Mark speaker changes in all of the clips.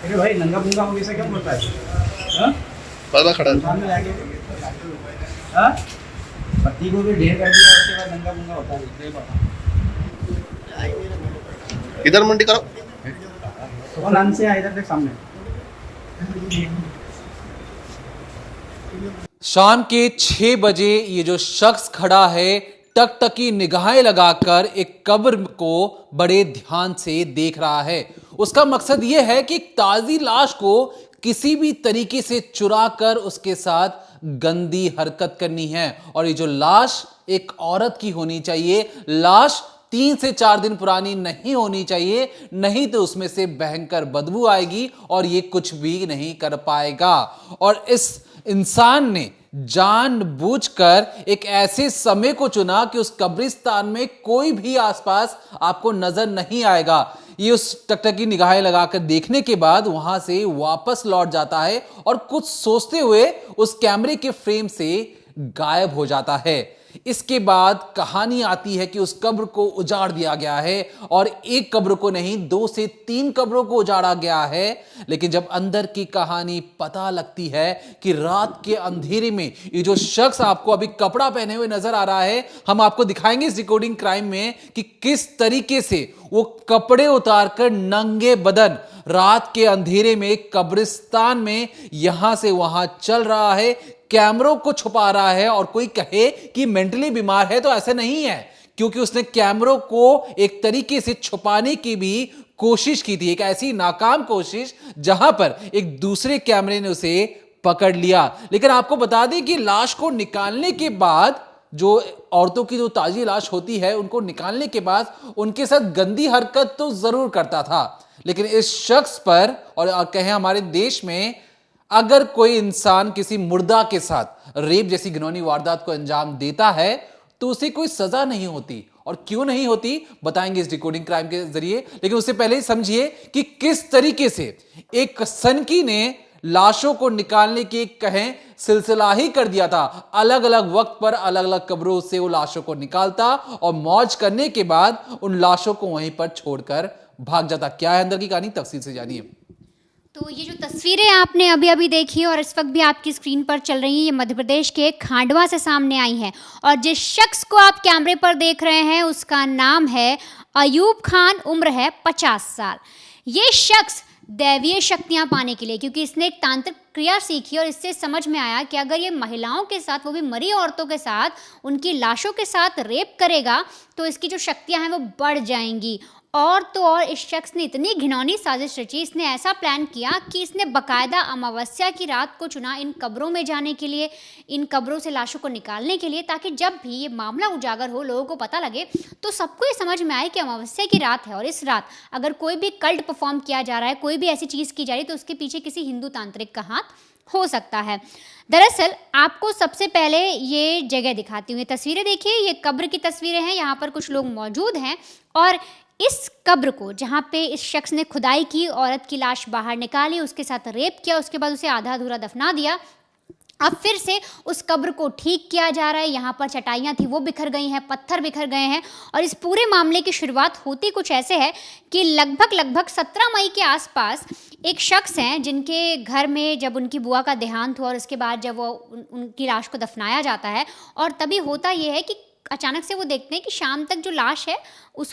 Speaker 1: अरे भाई नंगा पुंगा होने से क्या बोलता है? हाँ?
Speaker 2: पता खड़ा है।
Speaker 1: सामने जाके हाँ? पत्ती को भी ढेर कर दिया उसके बाद नंगा पुंगा होता है ये पता।
Speaker 2: इधर मंडी करो।
Speaker 1: कौन अंत से आया इधर देख सामने।
Speaker 3: शाम के 6 बजे ये जो शख्स खड़ा है टकटकी निगाहें लगाकर एक कब्र को बड़े ध्यान से देख रहा है। उसका मकसद ये है कि एक ताजी लाश को किसी भी तरीके से चुरा कर उसके साथ गंदी हरकत करनी है। और ये जो लाश एक औरत की होनी चाहिए, लाश 3 से 4 दिन पुरानी नहीं होनी चाहिए, नहीं तो उसमें से भयंकर बदबू आएगी और ये कुछ भी नहीं कर पाएगा। और इस इंसान ने जानबूझकर एक ऐसे समय को चुना कि उस कब्रिस्तान में कोई भी आसपास आपको नजर नहीं आएगा। ये उस टकटकी निगाहें लगाकर देखने के बाद वहां से वापस लौट जाता है और कुछ सोचते हुए उस कैमरे के फ्रेम से गायब हो जाता है। इसके बाद कहानी आती है कि उस कब्र को उजाड़ दिया गया है और एक कब्र को नहीं 2 से 3 कब्रों को उजाड़ा गया है। लेकिन जब अंदर की कहानी पता लगती है कि रात के अंधेरे में ये जो शख्स आपको अभी कपड़ा पहने हुए नजर आ रहा है, हम आपको दिखाएंगे इस डिकोडिंग क्राइम में कि किस तरीके से वो कपड़े उतारकर नंगे बदन रात के अंधेरे में कब्रिस्तान में यहां से वहां चल रहा है, कैमरों को छुपा रहा है। और कोई कहे कि मेंटली बीमार है तो ऐसा नहीं है, क्योंकि उसने कैमरों को एक तरीके से छुपाने की भी कोशिश की थी, एक ऐसी नाकाम कोशिश जहां पर एक दूसरे कैमरे ने उसे पकड़ लिया। लेकिन आपको बता दें कि लाश को निकालने के बाद, जो औरतों की जो ताजी लाश होती है उनको निकालने के बाद उनके साथ गंदी हरकत तो जरूर करता था, लेकिन इस शख्स पर और कहें हमारे देश में अगर कोई इंसान किसी मुर्दा के साथ रेप जैसी घिनौनी वारदात को अंजाम देता है तो उसे कोई सजा नहीं होती। और क्यों नहीं होती बताएंगे इस डिकोडिंग क्राइम के जरिए। लेकिन उससे पहले समझिए कि किस तरीके से एक सनकी ने लाशों को निकालने की कहें सिलसिला ही कर दिया था। अलग अलग वक्त पर अलग अलग कब्रों से वो लाशों को निकालता और मौज करने के बाद उन लाशों को वहीं पर छोड़कर भाग जाता। क्या है अंदर की कहानी, तफसील से जानिए।
Speaker 4: तो ये जो तस्वीरें आपने अभी अभी देखी और इस वक्त भी आपकी स्क्रीन पर चल रही हैं, ये मध्य प्रदेश के खांडवा से सामने आई हैं। और जिस शख्स को आप कैमरे पर देख रहे हैं उसका नाम है अयूब खान, उम्र है 50 साल। ये शख्स दैवीय शक्तियां पाने के लिए, क्योंकि इसने एक तांत्रिक क्रिया सीखी और इससे समझ में आया कि अगर ये महिलाओं के साथ, वो भी मरी औरतों के साथ, उनकी लाशों के साथ रेप करेगा तो इसकी जो शक्तियां हैं वो बढ़ जाएंगी। और तो और इस शख्स ने इतनी घिनौनी साजिश रची, इसने ऐसा प्लान किया कि इसने बकायदा अमावस्या की रात को चुना इन कब्रों में जाने के लिए, इन कब्रों से लाशों को निकालने के लिए, ताकि जब भी ये मामला उजागर हो, लोगों को पता लगे, तो सबको ये समझ में आए कि अमावस्या की रात है और इस रात अगर कोई भी कल्ट परफॉर्म किया जा रहा है, कोई भी ऐसी चीज़ की जा रही है, तो उसके पीछे किसी हिंदू तांत्रिक का हाथ हो सकता है। दरअसल आपको सबसे पहले ये जगह दिखाती हूँ, ये तस्वीरें देखिए, ये कब्र की तस्वीरें हैं। यहाँ पर कुछ लोग मौजूद हैं और इस कब्र को, जहाँ पे इस शख्स ने खुदाई की, औरत की लाश बाहर निकाली, उसके साथ रेप किया, उसके बाद उसे आधा अधूरा दफना दिया, अब फिर से उस कब्र को ठीक किया जा रहा है। यहाँ पर चटाइयाँ थी वो बिखर गई हैं, पत्थर बिखर गए हैं। और इस पूरे मामले की शुरुआत होती कुछ ऐसे है कि लगभग 17 मई के आसपास एक शख्स हैं जिनके घर में जब उनकी बुआ का देहांत हुआ और उसके बाद जब वो उनकी लाश को दफनाया जाता है, और तभी होता ये है कि अचानक से वो देखते हैं कि शाम तक जो लाश है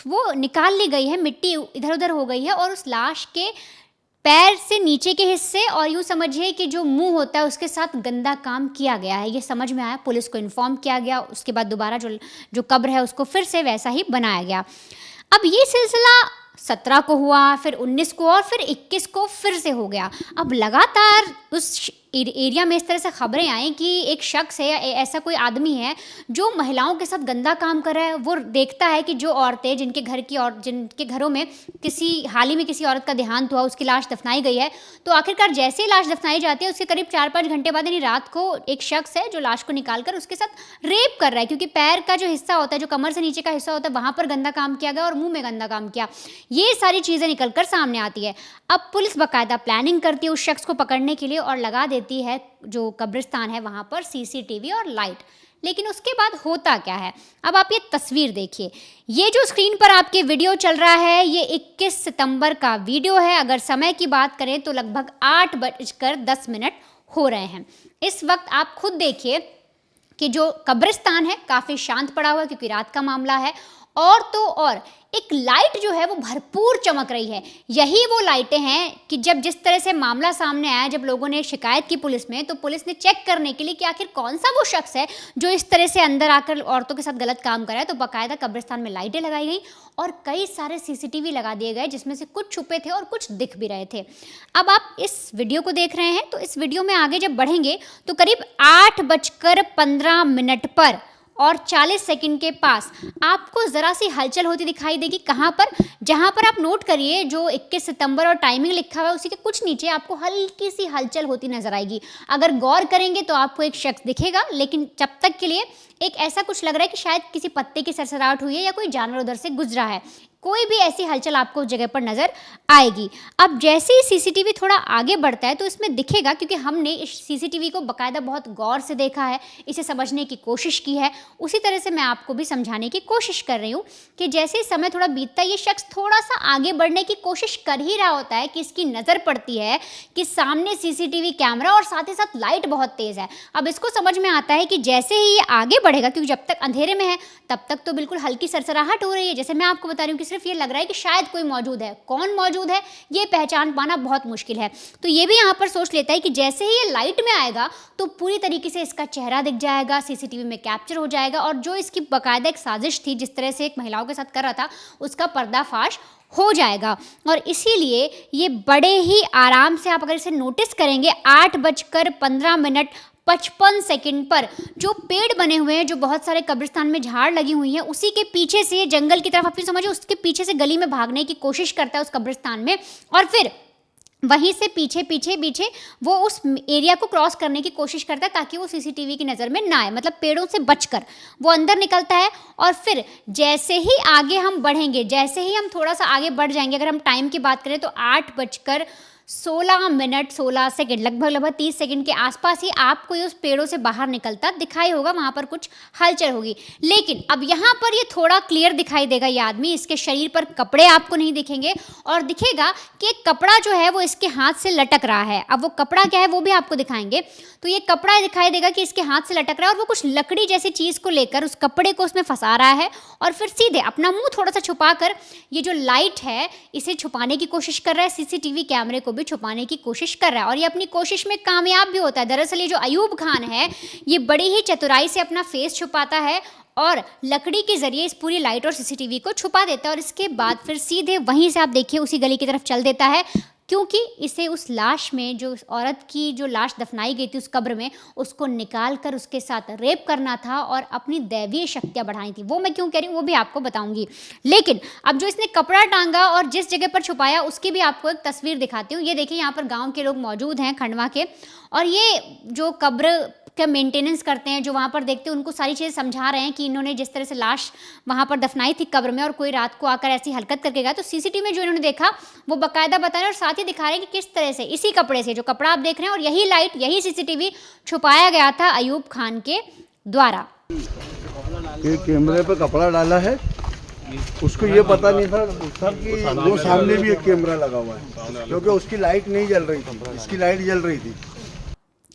Speaker 4: वो निकाल ली गई है, मिट्टी इधर उधर हो गई है और उस लाश के पैर से नीचे के हिस्से और यूँ समझिए कि जो मुंह होता है उसके साथ गंदा काम किया गया है। ये समझ में आया, पुलिस को इन्फॉर्म किया गया, उसके बाद दोबारा जो कब्र है उसको फिर से वैसा ही बनाया गया। अब ये सिलसिला 17 को हुआ, फिर 19 को और फिर 21 को फिर से हो गया। अब लगातार उस एरिया में इस तरह से खबरें आई कि एक शख्स है या ऐसा कोई आदमी है जो महिलाओं के साथ गंदा काम कर रहा है। वो देखता है कि जो औरतें जिनके घरों में हाल ही में किसी औरत का देहांत हुआ, उसकी लाश दफनाई गई है, तो आखिरकार जैसे ही लाश दफनाई जाती है उसके करीब 4-5 घंटे बाद, यानी रात को, एक शख्स है जो लाश को निकालकर उसके साथ रेप कर रहा है, क्योंकि पैर का जो हिस्सा होता है, जो कमर से नीचे का हिस्सा होता है, वहाँ पर गंदा काम किया गया और मुँह में गंदा काम किया। ये सारी चीज़ें निकल कर सामने आती है। अब पुलिस बाकायदा प्लानिंग करती है उस शख्स को पकड़ने के लिए और लगा देती है जो कब्रिस्तान है वहाँ पर CCTV और लाइट। लेकिन उसके बाद होता क्या है, अब आप ये तस्वीर देखिए। ये जो स्क्रीन पर आपके वीडियो चल रहा है ये 21 सितंबर का वीडियो है। अगर समय की बात करें तो लगभग 8:10 हो रहे हैं। इस वक्त आप खुद देखिए कि जो कब्रिस्तान है काफ़ी शांत पड़ा हुआ है क्योंकि रात का मामला है, और तो और एक लाइट जो है वो भरपूर चमक रही है। यही वो लाइटें हैं कि जब जिस तरह से मामला सामने आया, जब लोगों ने शिकायत की पुलिस में, तो पुलिस ने चेक करने के लिए कि आखिर कौन सा वो शख्स है जो इस तरह से अंदर आकर औरतों के साथ गलत काम कर रहा है, तो बाकायदा कब्रिस्तान में लाइटें लगाई गई और कई सारे CCTV लगा दिए गए जिसमें से कुछ छुपे थे और कुछ दिख भी रहे थे। अब आप इस वीडियो को देख रहे हैं, तो इस वीडियो में आगे जब बढ़ेंगे तो करीब 8:15 पर और 40 सेकंड के पास आपको ज़रा सी हलचल होती दिखाई देगी। कहाँ पर? जहाँ पर आप नोट करिए जो 21 सितंबर और टाइमिंग लिखा हुआ है उसी के कुछ नीचे आपको हल्की सी हलचल होती नजर आएगी। अगर गौर करेंगे तो आपको एक शख्स दिखेगा, लेकिन जब तक के लिए एक ऐसा कुछ लग रहा है कि शायद किसी पत्ते की सरसराहट हुई है या कोई जानवर उधर से गुजरा है। कोई भी ऐसी हलचल आपको उस जगह पर नजर आएगी। अब जैसे ही CCTV थोड़ा आगे बढ़ता है तो इसमें दिखेगा, क्योंकि हमने इस CCTV को बाकायदा बहुत गौर से देखा है, इसे समझने की कोशिश की है, उसी तरह से मैं आपको भी समझाने की कोशिश कर रही हूँ कि जैसे ही समय थोड़ा बीतता है ये शख्स थोड़ा सा आगे बढ़ने की कोशिश कर ही रहा होता है कि इसकी नज़र पड़ती है कि सामने CCTV कैमरा और साथ ही साथ लाइट बहुत तेज़ है। अब इसको समझ में आता है कि जैसे ही ये आगे बढ़ेगा, क्योंकि जब तक अंधेरे में है तब तक तो बिल्कुल हल्की सरसराहट हो रही है, जैसे मैं आपको बता रही हूँ कि सिर्फ ये लग रहा है कि शायद कोई मौजूद है। कौन मौजूद है ये पहचान पाना बहुत मुश्किल है। तो ये भी यहाँ पर सोच लेता है कि जैसे ही ये लाइट में आएगा तो पूरी तरीके से इसका चेहरा दिख जाएगा, CCTV में कैप्चर हो जाएगा और जो इसकी बाकायदा एक साजिश थी, जिस तरह से एक महिलाओं के साथ कर रहा था, उसका पर्दाफाश हो जाएगा। और इसीलिए ये बड़े ही आराम से, आप अगर इसे नोटिस करेंगे, 8:15 पर जो पेड़ बने हुए हैं, जो बहुत सारे कब्रिस्तान में झाड़ लगी हुई हैं, उसी के पीछे से जंगल की तरफ, अपनी समझिए उसके पीछे से गली में भागने की कोशिश करता है उस कब्रिस्तान में, और फिर वहीं से पीछे वो उस एरिया को क्रॉस करने की कोशिश करता है ताकि वो CCTV की नज़र में ना आए, मतलब पेड़ों से बचकर वो अंदर निकलता है। और फिर जैसे ही आगे हम बढ़ेंगे, जैसे ही हम थोड़ा सा आगे बढ़ जाएंगे, अगर हम टाइम की बात करें तो 8:16 लगभग 30 सेकंड के आसपास ही आपको ये उस पेड़ों से बाहर निकलता दिखाई होगा। वहाँ पर कुछ हलचल होगी, लेकिन अब यहाँ पर ये थोड़ा क्लियर दिखाई देगा ये आदमी। इसके शरीर पर कपड़े आपको नहीं दिखेंगे और दिखेगा कि एक कपड़ा जो है वो इसके हाथ से लटक रहा है। अब वो कपड़ा क्या है वो भी आपको दिखाएंगे। तो ये कपड़ा दिखाई देगा कि इसके हाथ से लटक रहा है और वो कुछ लकड़ी जैसी चीज़ को लेकर उस कपड़े को उसमें फंसा रहा है और फिर सीधे अपना मुंह थोड़ा सा छुपाकर ये जो लाइट है इसे छुपाने की कोशिश कर रहा है, CCTV कैमरे को भी छुपाने की कोशिश कर रहा है और ये अपनी कोशिश में कामयाब भी होता है। दरअसल ये जो अयूब खान है ये बड़ी ही चतुराई से अपना फेस छुपाता है और लकड़ी के जरिए इस पूरी लाइट और CCTV को छुपा देता है और इसके बाद फिर सीधे वहीं से आप देखिए उसी गली की तरफ चल देता है, क्योंकि इसे उस लाश में, जो औरत की जो लाश दफनाई गई थी उस कब्र में, उसको निकाल कर उसके साथ रेप करना था और अपनी दैवीय शक्तियाँ बढ़ानी थी। वो मैं क्यों कह रही हूँ वो भी आपको बताऊंगी। लेकिन अब जो इसने कपड़ा टांगा और जिस जगह पर छुपाया उसकी भी आपको एक तस्वीर दिखाती हूँ। ये देखिए यहाँ पर गाँव के लोग मौजूद हैं खंडवा के, और ये जो कब्र का मेंटेनेंस करते हैं, जो वहाँ पर देखते हैं, उनको सारी चीज़ें समझा रहे हैं कि इन्होंने जिस तरह से लाश वहाँ पर दफनाई थी कब्र में और कोई रात को आकर ऐसी हरकत करके गया, तो CCTV में जो इन्होंने देखा वो बाकायदा बता रहे हैं और साथ ही दिखा रहे हैं कि किस तरह से इसी कपड़े से, जो कपड़ा आप देख रहे हैं और यही लाइट, यही CCTV छुपाया गया था अयूब खान के द्वारा।
Speaker 5: कैमरे पे कपड़ा डाला है, उसको ये पता नहीं था सर कि वो सामने भी एक कैमरा लगा हुआ है, क्योंकि उसकी लाइट नहीं जल रही थी, इसकी लाइट जल रही थी।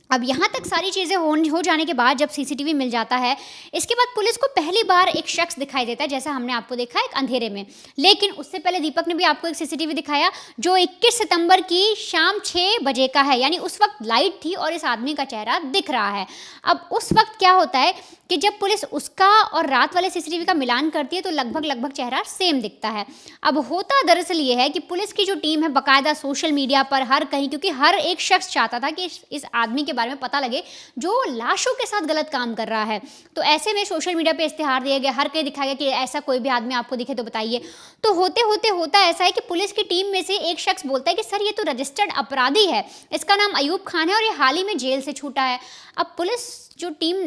Speaker 4: अब यहाँ तक सारी चीज़ें हो जाने के बाद जब CCTV मिल जाता है, इसके बाद पुलिस को पहली बार एक शख्स दिखाई देता है, जैसा हमने आपको देखा एक अंधेरे में। लेकिन उससे पहले दीपक ने भी आपको एक CCTV दिखाया जो 21 सितंबर की शाम 6 बजे का है, यानी उस वक्त लाइट थी और इस आदमी का चेहरा दिख रहा है। अब उस वक्त क्या होता है कि जब पुलिस उसका और रात वाले CCTV का मिलान करती है तो लगभग चेहरा सेम दिखता है। अब होता दरअसल ये है कि पुलिस की जो टीम है बाकायदा सोशल मीडिया पर हर कहीं, क्योंकि हर एक शख्स चाहता था कि इस आदमी के बारे में पता लगे जो लाशों के साथ गलत काम कर रहा है, तो ऐसे में सोशल मीडिया पे इश्तिहार दिए गए, हर कहीं दिखाया गया कि ऐसा कोई भी आदमी आपको दिखे तो बताइए। तो होता ऐसा है कि पुलिस की टीम में से एक शख्स बोलता है कि सर ये तो रजिस्टर्ड अपराधी है, इसका नाम अयूब खान है और ये हाल ही में जेल से छूटा है। अब पुलिस जो टीम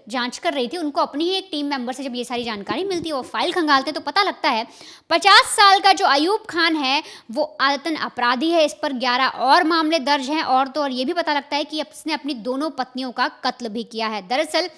Speaker 4: जांच कर रही थी उनको अपनी ही एक टीम मेंबर से जब ये सारी जानकारी मिलती है और फाइल खंगालते तो पता लगता है 50 साल का जो अयूब खान है वो आदतन अपराधी है, इस पर 11 और मामले दर्ज हैं और तो और ये भी पता लगता है कि इसने अपनी दोनों पत्नियों का कत्ल भी किया है। दरअसल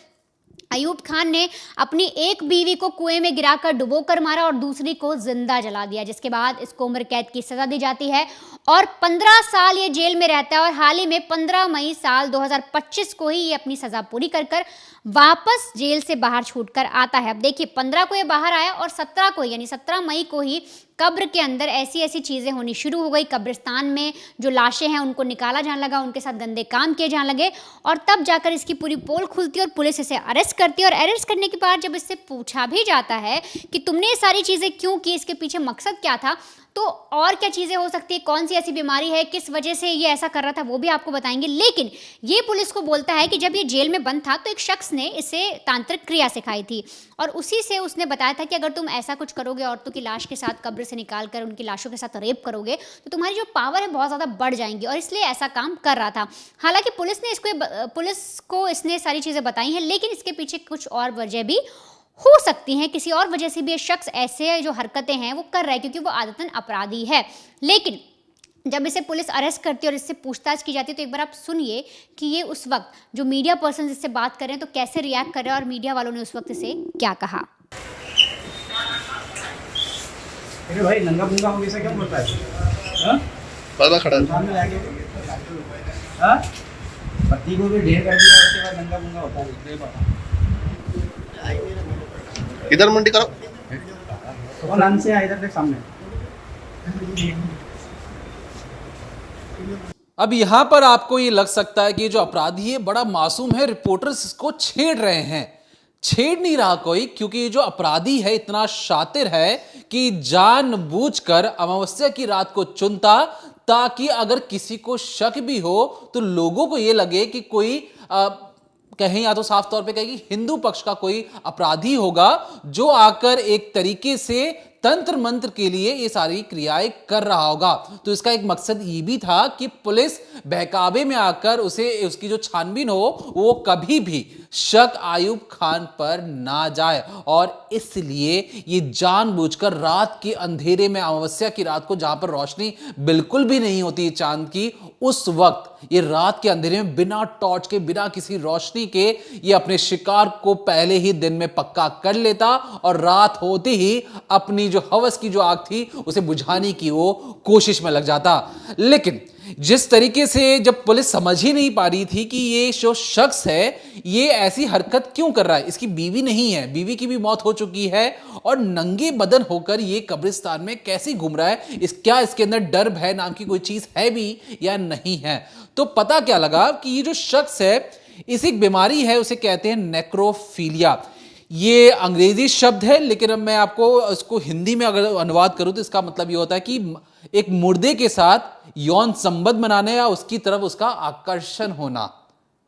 Speaker 4: अयूब खान ने अपनी एक बीवी को कुएं में गिराकर डुबोकर मारा और दूसरी को जिंदा जला दिया, जिसके बाद इसको उम्र कैद की सजा दी जाती है और 15 साल ये जेल में रहता है। और हाल ही में 15 मई साल 2025 को ही ये अपनी सजा पूरी कर वापस जेल से बाहर छूटकर आता है। अब देखिए 15 को ये बाहर आया और 17 को यानी 17 मई को ही कब्र के अंदर ऐसी ऐसी चीज़ें होनी शुरू हो गई। कब्रिस्तान में जो लाशें हैं उनको निकाला जाने लगा, उनके साथ गंदे काम किए जाने लगे और तब जाकर इसकी पूरी पोल खुलती है और पुलिस इसे अरेस्ट करती है। और अरेस्ट करने के बाद जब इससे पूछा भी जाता है कि तुमने ये सारी चीज़ें क्यों की, इसके पीछे मकसद क्या था, तो और क्या चीज़ें हो सकती है, कौन सी ऐसी बीमारी है, किस वजह से ये ऐसा कर रहा था, वो भी आपको बताएंगे। लेकिन ये पुलिस को बोलता है कि जब ये जेल में बंद था तो एक शख्स ने इसे तांत्रिक क्रिया सिखाई थी और उसी से उसने बताया था कि अगर तुम ऐसा कुछ करोगे, औरतों की लाश के साथ कब्र से निकाल कर उनकी लाशों के साथ रेप करोगे तो तुम्हारी जो पावर है बहुत ज़्यादा बढ़ जाएंगी, और इसलिए ऐसा काम कर रहा था। हालांकि पुलिस को इसने सारी चीज़ें बताई हैं, लेकिन इसके पीछे कुछ और वजह भी हो सकती हैं, किसी और वजह से भी ये शख्स ऐसे जो हरकतें हैं वो कर रहा है क्योंकि वो आदतन अपराधी है। लेकिन जब इसे पुलिस अरेस्ट करती है और इससे पूछताछ की जाती है तो एक बार आप सुनिए कि ये उस वक्त जो मीडिया पर्सन इससे बात कर रहे हैं तो कैसे रिएक्ट कर रहे हैं और मीडिया वालों ने उस वक्त इसे क्या कहा।
Speaker 1: अरे भाई नंगा पुंगा हो गया क्या बोलता है? हाँ?
Speaker 2: बार खड़ा है।
Speaker 1: सामने लाके हाँ? पति को भी ढेर कर दिया, उसके बाद नंगा पुंगा होता है।
Speaker 2: इधर मुंडी करो।
Speaker 1: तो नाम से इधर देख सामने।
Speaker 3: अब यहां पर आपको ये लग सकता है कि ये जो अपराधी है बड़ा मासूम है, रिपोर्टर्स इसको छेड़ रहे हैं। छेड़ नहीं रहा कोई, क्योंकि ये जो अपराधी है इतना शातिर है कि जानबूझकर अमावस्या की रात को चुनता ताकि अगर किसी को शक भी हो तो लोगों को ये लगे कि कोई कहीं या तो साफ तौर पे कहें कि हिंदू पक्ष का कोई अपराधी होगा जो आकर एक तरीके से तंत्र मंत्र के लिए ये सारी क्रियाएं कर रहा होगा। तो इसका एक मकसद ये भी था कि पुलिस बहकावे में आकर उसकी जो छानबीन हो वो कभी भी शक अयूब खान पर ना जाए, और इसलिए ये जानबूझकर रात के अंधेरे में, अमावस्या की रात को जहां पर रोशनी बिल्कुल भी नहीं होती चांद की, उस वक्त ये रात के अंधेरे में बिना टॉर्च के, बिना किसी रोशनी के ये अपने शिकार को पहले ही दिन में पक्का कर लेता और रात होते ही अपनी जो हवस की जो आग थी उसे बुझाने की वो कोशिश में लग जाता। लेकिन जिस तरीके से जब पुलिस समझ ही नहीं पा रही थी कि ये जो शख्स है ये ऐसी हरकत क्यों कर रहा है, इसकी बीवी नहीं है, बीवी की भी मौत हो चुकी है और नंगे बदन होकर ये कब्रिस्तान में कैसे घूम रहा है, क्या इसके अंदर डर भय नाम की कोई चीज है भी या नहीं है। तो पता क्या लगा कि ये जो शख्स है इस एक बीमारी है, उसे कहते हैं नेक्रोफीलिया। ये अंग्रेजी शब्द है, लेकिन अब मैं आपको इसको हिंदी में अगर अनुवाद करूं तो इसका मतलब ये होता है कि एक मुर्दे के साथ यौन संबंध बनाने या उसकी तरफ उसका आकर्षण होना।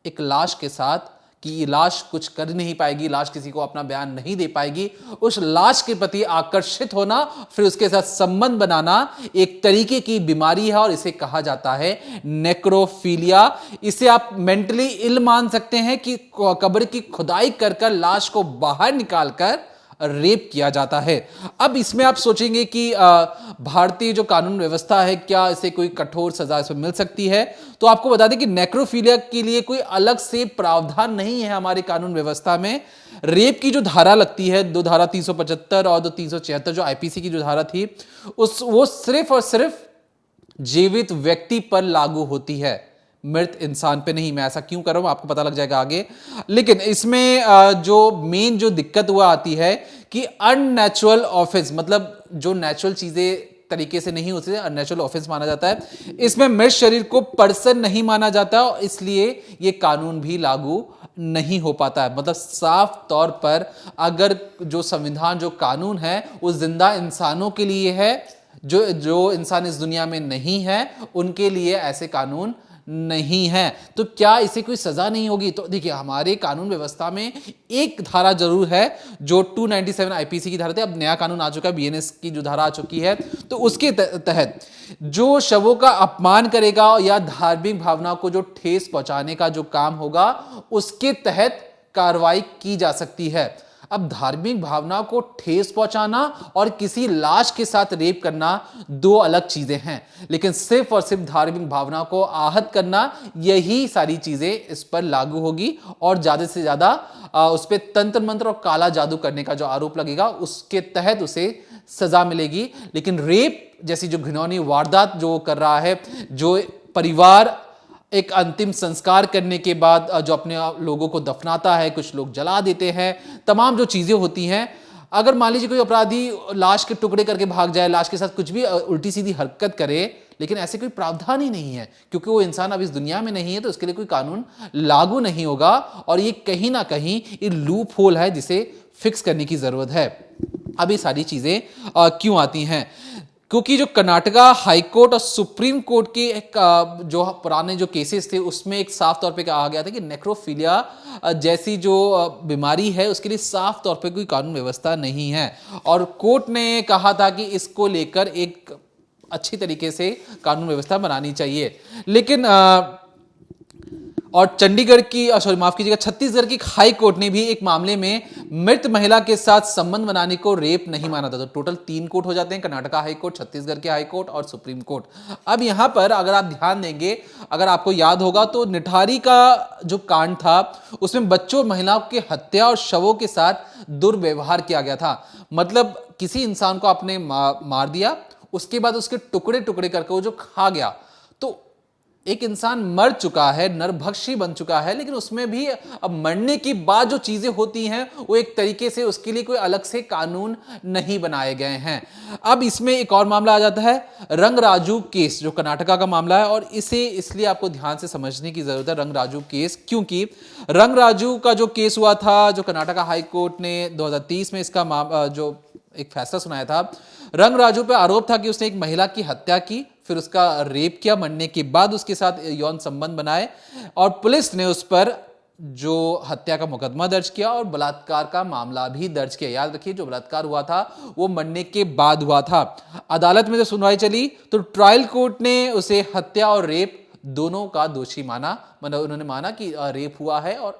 Speaker 3: एक लाश के साथ कि ये लाश कुछ कर नहीं पाएगी, लाश किसी को अपना बयान नहीं दे पाएगी, उस लाश के प्रति आकर्षित होना, फिर उसके साथ संबंध बनाना एक तरीके की बीमारी है और इसे कहा जाता है नेक्रोफीलिया। इसे आप मेंटली इल मान सकते हैं कि कब्र की खुदाई कर लाश को बाहर निकालकर रेप किया जाता है। अब इसमें आप सोचेंगे कि भारतीय जो कानून व्यवस्था है क्या इसे कोई कठोर सजा इसमें मिल सकती है, तो आपको बता दें कि नेक्रोफीलिया के लिए कोई अलग से प्रावधान नहीं है हमारी कानून व्यवस्था में। रेप की जो धारा लगती है, दो धारा 375 और 376 जो आईपीसी की जो धारा थी वो सिर्फ और सिर्फ जीवित व्यक्ति पर लागू होती है, मृत इंसान पे नहीं। मैं ऐसा क्यों कर रहा हूं आपको पता लग जाएगा आगे। लेकिन इसमें जो मेन जो दिक्कत हुआ आती है कि अननेचुरल ऑफेंस, मतलब जो नेचुरल चीजें तरीके से नहीं होती है अननेचुरल ऑफेंस माना जाता है। इसमें मृत शरीर को पर्सन नहीं माना जाता और इसलिए यह कानून भी लागू नहीं हो पाता है। मतलब साफ तौर पर अगर जो संविधान जो कानून है वो जिंदा इंसानों के लिए है, जो इंसान इस दुनिया में नहीं है उनके लिए ऐसे कानून नहीं है, तो क्या इसे कोई सजा नहीं होगी? तो देखिए हमारे कानून व्यवस्था में एक धारा जरूर है जो 297 आईपीसी की धारा थी, अब नया कानून आ चुका है, बीएनएस की जो धारा आ चुकी है, तो उसके तहत जो शवों का अपमान करेगा या धार्मिक भावना को जो ठेस पहुंचाने का जो काम होगा उसके तहत कार्रवाई की जा सकती है। अब धार्मिक भावनाओं को ठेस पहुंचाना और किसी लाश के साथ रेप करना दो अलग चीजें हैं, लेकिन सिर्फ और सिर्फ धार्मिक भावनाओं को आहत करना, यही सारी चीजें इस पर लागू होगी और ज्यादा से ज्यादा उस पर तंत्र मंत्र और काला जादू करने का जो आरोप लगेगा उसके तहत उसे सजा मिलेगी। लेकिन रेप जैसी जो घिनौनी वारदात जो कर रहा है, जो परिवार एक अंतिम संस्कार करने के बाद जो अपने लोगों को दफनाता है, कुछ लोग जला देते हैं, तमाम जो चीजें होती हैं, अगर मान लीजिए कोई अपराधी लाश के टुकड़े करके भाग जाए, लाश के साथ कुछ भी उल्टी सीधी हरकत करे, लेकिन ऐसे कोई प्रावधान ही नहीं है क्योंकि वो इंसान अब इस दुनिया में नहीं है, तो उसके लिए कोई कानून लागू नहीं होगा और ये कहीं ना कहीं ये लूप होल है जिसे फिक्स करने की जरूरत है। अब ये सारी चीजें क्यों आती हैं? क्योंकि जो कर्नाटका हाईकोर्ट और सुप्रीम कोर्ट के एक जो पुराने जो केसेस थे उसमें एक साफ तौर पे कहा गया था कि नेक्रोफिलिया जैसी जो बीमारी है उसके लिए साफ तौर पे कोई कानून व्यवस्था नहीं है और कोर्ट ने कहा था कि इसको लेकर एक अच्छी तरीके से कानून व्यवस्था बनानी चाहिए। लेकिन और चंडीगढ़ की माफ कीजिएगा, छत्तीसगढ़ की हाई कोर्ट ने भी एक मामले में मृत महिला के साथ संबंध बनाने को रेप नहीं माना था। तो टोटल 3 कोर्ट हो जाते हैं, कर्नाटका हाई कोर्ट, छत्तीसगढ़ के हाई कोर्ट और सुप्रीम कोर्ट। अब यहां पर अगर आप ध्यान देंगे, अगर आपको याद होगा तो निठारी का जो कांड था उसमें बच्चों और महिलाओं की हत्या और शवों के साथ दुर्व्यवहार किया गया था। मतलब किसी इंसान को आपने मार दिया, उसके बाद उसके टुकड़े टुकड़े करके वो जो खा गया, तो एक इंसान मर चुका है, नरभक्षी बन चुका है, लेकिन उसमें भी अब मरने की बाद जो चीजें होती हैं वो एक तरीके से उसके लिए कोई अलग से कानून नहीं बनाए गए हैं। अब इसमें एक और मामला आ जाता है, रंगराजू केस, जो कर्नाटका का मामला है और इसे इसलिए आपको ध्यान से समझने की जरूरत है, रंगराजू केस, क्योंकि रंगराजू का जो केस हुआ था, जो कर्नाटका हाई कोर्ट ने 2030 में इसका जो एक फैसला सुनाया था, रंगराजू पे आरोप था कि उसने एक महिला की हत्या की, फिर उसका रेप किया, मरने के बाद उसके साथ यौन संबंध बनाए और पुलिस ने उस पर जो हत्या का मुकदमा दर्ज किया और बलात्कार का मामला भी दर्ज किया। याद रखिए, जो बलात्कार हुआ था वो मरने के बाद हुआ था। अदालत में जब सुनवाई चली तो ट्रायल कोर्ट ने उसे हत्या और रेप दोनों का दोषी माना, मतलब उन्होंने माना कि रेप हुआ है और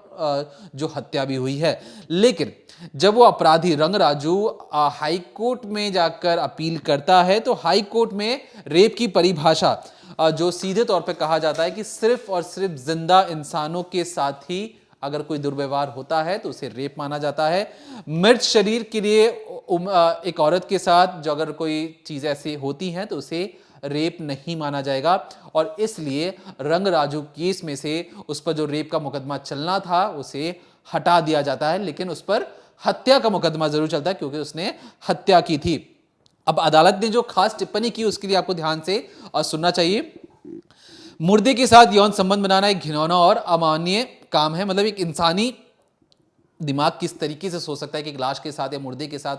Speaker 3: जो हत्या भी हुई है। लेकिन जब वो अपराधी रंगराजू हाई कोर्ट में जाकर अपील करता है तो हाई कोर्ट में रेप की परिभाषा जो सीधे तौर पे कहा जाता है कि सिर्फ और सिर्फ जिंदा इंसानों के साथ ही अगर कोई दुर्व्यवहार होता है तो उसे रेप माना जाता है। मृत शरीर के लिए एक औरत के साथ जो अगर कोई चीज ऐसी होती है तो उसे रेप नहीं माना जाएगा और इसलिए रंगराजू केस में से उस पर जो रेप का मुकदमा चलना था उसे हटा दिया जाता है, लेकिन उस पर हत्या का मुकदमा जरूर चलता है क्योंकि उसने हत्या की थी। अब अदालत ने जो खास टिप्पणी की उसके लिए आपको ध्यान से सुनना चाहिए। मुर्दे के साथ यौन संबंध बनाना एक घिनौना और अमानवीय काम है। मतलब एक इंसानी दिमाग किस तरीके से सोच सकता है कि एक लाश के साथ या मुर्दे के साथ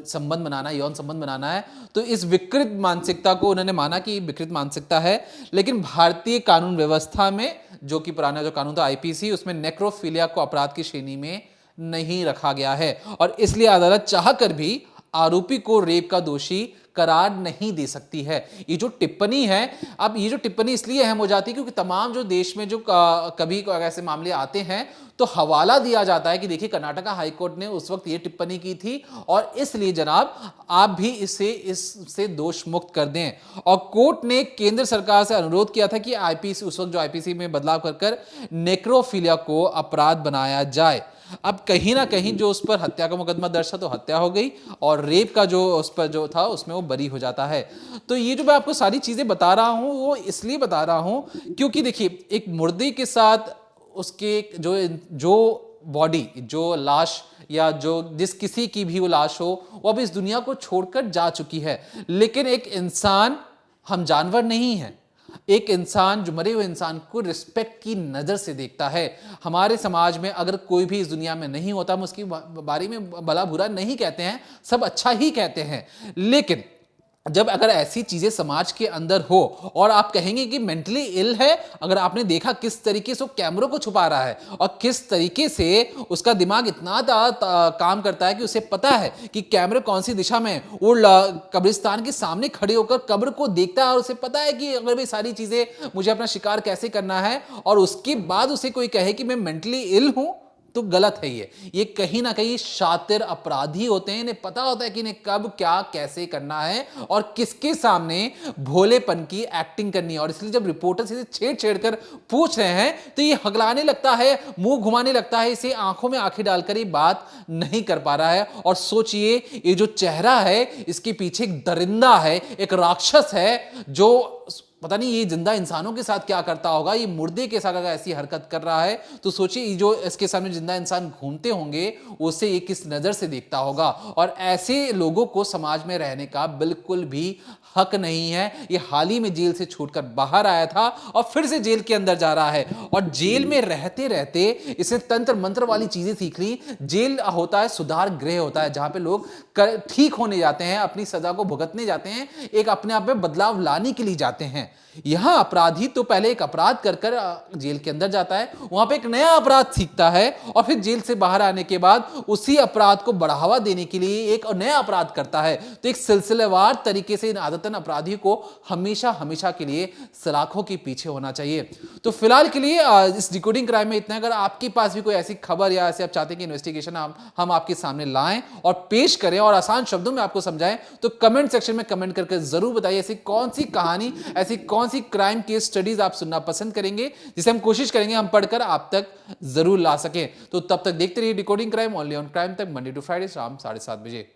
Speaker 3: संबंध बनाना है, यौन संबंध बनाना है। तो इस विकृत मानसिकता को उन्होंने माना कि विकृत मानसिकता है, लेकिन भारतीय कानून व्यवस्था में जो कि पुराना जो कानून था आईपीसी, उसमें नेक्रोफिलिया को अपराध की श्रेणी में नहीं रखा गया है और इसलिए अदालत चाहकर भी आरोपी को रेप का दोषी करार नहीं दे सकती है। ये जो टिप्पणी है, अब ये जो टिप्पणी इसलिए अहम हो जाती है क्योंकि तमाम जो देश में जो कभी ऐसे मामले आते हैं तो हवाला दिया जाता है कि देखिए कर्नाटका हाईकोर्ट ने उस वक्त ये टिप्पणी की थी और इसलिए जनाब आप भी इससे दोष मुक्त कर दें। और कोर्ट ने केंद्र सरकार से अनुरोध किया था कि आईपीसी, उस वक्त जो आईपीसी में बदलाव कर नेक्रोफिलिया को अपराध बनाया जाए। अब कहीं ना कहीं जो उस पर हत्या का मुकदमा दर्ज था तो हत्या हो गई और रेप का जो उस पर जो था उसमें वो बरी हो जाता है। तो ये जो मैं आपको सारी चीजें बता रहा हूं वो इसलिए बता रहा हूं क्योंकि देखिए एक मुर्दे के साथ उसके जो बॉडी, जो लाश या जो जिस किसी की भी वो लाश हो, वो अब इस दुनिया को छोड़कर जा चुकी है। लेकिन एक इंसान, हम जानवर नहीं हैं, एक इंसान जो मरे हुए इंसान को रिस्पेक्ट की नजर से देखता है। हमारे समाज में अगर कोई भी इस दुनिया में नहीं होता, हम उसके बारे में भला बुरा नहीं कहते हैं, सब अच्छा ही कहते हैं। लेकिन जब अगर ऐसी चीजें समाज के अंदर हो और आप कहेंगे कि मेंटली इल है, अगर आपने देखा किस तरीके से वो कैमरों को छुपा रहा है और किस तरीके से उसका दिमाग इतना काम करता है कि उसे पता है कि कैमरे कौन सी दिशा में, वो कब्रिस्तान के सामने खड़े होकर कब्र को देखता है और उसे पता है कि अगर भी सारी चीजें मुझे अपना शिकार कैसे करना है, और उसके बाद उसे कोई कहे कि मैं मेंटली इल हूं, तो गलत है। ये कहीं ना कहीं शातिर अपराधी होते हैं, इन्हें पता होता है कि इन्हें कब क्या कैसे करना है और किसके सामने भोलेपन की एक्टिंग करनी है। और इसलिए जब रिपोर्टर इसे छेड़ कर पूछ रहे हैं तो ये हकलाने लगता है, मुंह घुमाने लगता है, इसे आंखों में आंखें डालकर ये बात नहीं कर पा रहा है। और सोचिए ये जो चेहरा है इसके पीछे एक दरिंदा है, एक राक्षस है जो पता नहीं ये जिंदा इंसानों के साथ क्या करता होगा। ये मुर्दे के साथ अगर ऐसी हरकत कर रहा है तो सोचिए जो इसके सामने जिंदा इंसान घूमते होंगे उसे ये किस नजर से देखता होगा। और ऐसे लोगों को समाज में रहने का बिल्कुल भी हक नहीं है। ये हाल ही में जेल से छूटकर बाहर आया था और फिर से जेल के अंदर जा रहा है। और जेल में रहते रहते इसने तंत्र मंत्र वाली चीजें सीख ली। जेल होता है सुधार गृह, होता है जहां पे लोग ठीक होने जाते हैं, अपनी सजा को भुगतने जाते हैं, एक अपने आप में बदलाव लाने के लिए जाते हैं। यहां अपराधी तो पहले एक अपराध कर जेल के अंदर जाता है, वहां पे एक नया अपराध सीखता है और फिर जेल से बाहर आने के बाद उसी अपराध को बढ़ावा देने के लिए एक नया अपराध करता है। तो एक सिलसिलेवार तरीके से इन आदतन अपराधी को हमेशा हमेशा के लिए सलाखों के पीछे होना चाहिए। तो फिलहाल के लिए इस डिकोडिंग क्राइम में इतना। अगर आपके पास भी कोई ऐसी खबर या ऐसे आप चाहते हैं कि इन्वेस्टिगेशन हम आपके सामने लाएं और पेश करें और आसान शब्दों में आपको समझाएं तो कमेंट सेक्शन में कमेंट करके जरूर बताइए ऐसी कौन सी कहानी, ऐसी कौन सी क्राइम केस स्टडीज आप सुनना पसंद करेंगे जिसे हम कोशिश करेंगे हम पढ़कर आप तक जरूर ला सकें। तो तब तक देखते रहिए decoding crime, only on crime तक, मंडे टू फ्राइडे शाम 7:30 बजे।